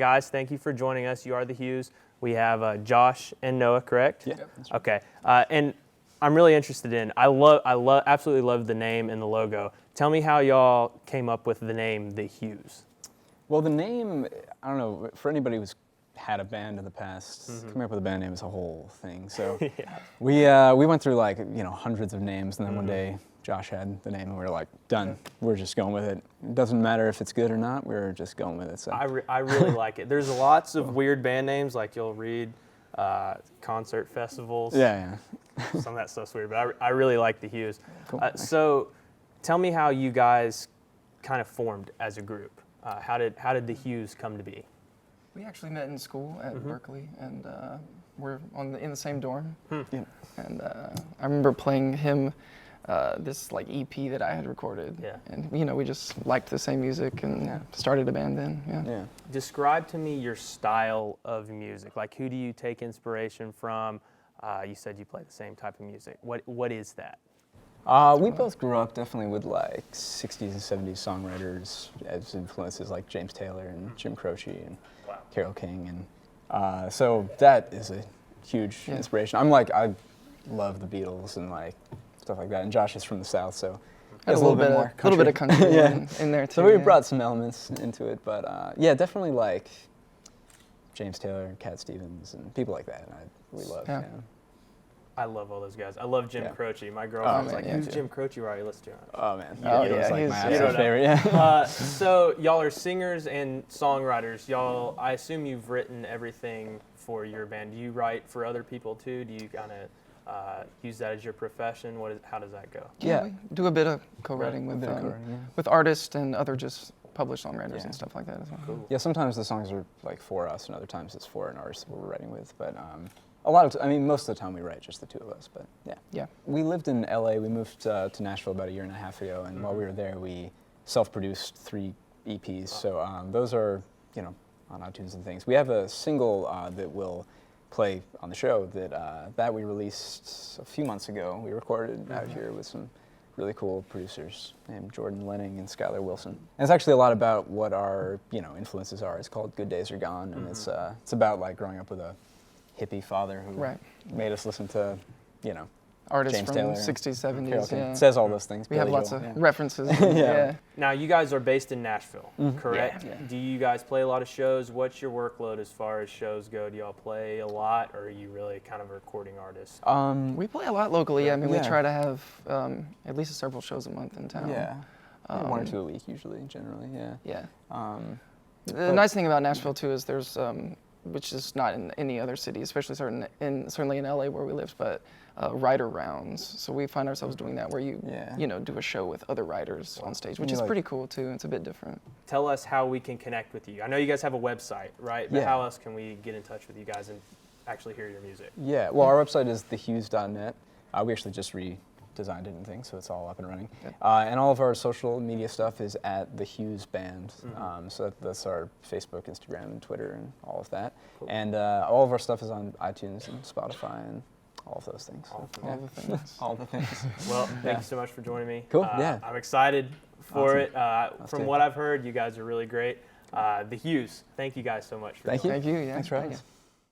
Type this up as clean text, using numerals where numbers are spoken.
guys, thank you for joining us. You are the Hues. We have Josh and Noah, correct? Yeah. Okay. And I'm really interested in, absolutely love the name and the logo. Tell me how y'all came up with the name, the Hues. Well, the name, I don't know, for anybody who's had a band in the past, coming up with a band name is a whole thing. So we went through hundreds of names, and then one day Josh had the name, and we were like, done. We're just going with it. It doesn't matter if it's good or not. We're just going with it. So I really like it. There's lots of weird band names, like you'll read concert festivals. Yeah. Some of that stuff's weird, but I really like the Hues. Cool. So tell me how you guys kind of formed as a group. How did the Hues come to be? We actually met in school at Berkeley, and we're in the same dorm. Yeah. And I remember playing him this EP that I had recorded. Yeah. And we just liked the same music and started a band then. Yeah. Describe to me your style of music. Like, who do you take inspiration from? You said you play the same type of music. What is that? We both grew up definitely with like 60s and 70s songwriters as influences, like James Taylor and Jim Croce and Carole King, and so that is a huge inspiration. I love the Beatles and like stuff like that. And Josh is from the South, so There's a little bit of country in there too. So we brought some elements into it, but definitely like James Taylor, Cat Stevens, and people like that. We love. Yeah. I love all those guys. I love Jim Croce. My girlfriend was like, "Who's Jim Croce? Where are you listening to?" Oh man, he was like he's my absolute favorite. Yeah. So y'all are singers and songwriters. Y'all, I assume you've written everything for your band. Do you write for other people too? Do you kind of use that as your profession? How does that go? Yeah, we do a bit of co-writing with artists and other just published songwriters and stuff like that as well. Cool. Yeah, sometimes the songs are like for us, and other times it's for an artist that we're writing with. But most of the time we write just the two of us. But yeah. We lived in LA. We moved to Nashville about a year and a half ago, and while we were there, we self-produced 3 EPs. So those are on iTunes and things. We have a single that will play on the show that we released a few months ago. We recorded out here with some really cool producers named Jordan Lenning and Skylar Wilson. And it's actually a lot about what our influences are. It's called Good Days Are Gone, and it's about like growing up with a hippie father who made us listen to artists James from Taylor, 60s, 70s. It says all those things. We have Billy lots Joel, of references. Now you guys are based in Nashville, correct? Yeah. Do you guys play a lot of shows? What's your workload as far as shows go? Do y'all play a lot, or are you really kind of a recording artist? We play a lot locally. I mean, we try to have at least several shows a month in town. Yeah. 1 or 2 a week usually, generally. Yeah. The nice thing about Nashville too is there's which is not in any other city, especially certainly in LA where we lived, but writer rounds. So we find ourselves doing that where you do a show with other writers on stage, which is pretty cool too. It's a bit different. Tell us how we can connect with you. I know you guys have a website, right? But how else can we get in touch with you guys and actually hear your music? Yeah, well, our website is thehues.net. We actually just redesigned it and things, so it's all up and running. And all of our social media stuff is at the Hues Band. So that's our Facebook, Instagram, and Twitter, and all of that. Cool. And all of our stuff is on iTunes and Spotify and all of those things. All the things. All the things. Well, thank you so much for joining me. Cool. I'm excited for it. From what I've heard, you guys are really great. The Hues, thank you guys so much. Thank you. Thank you. Yeah. Thanks for having us.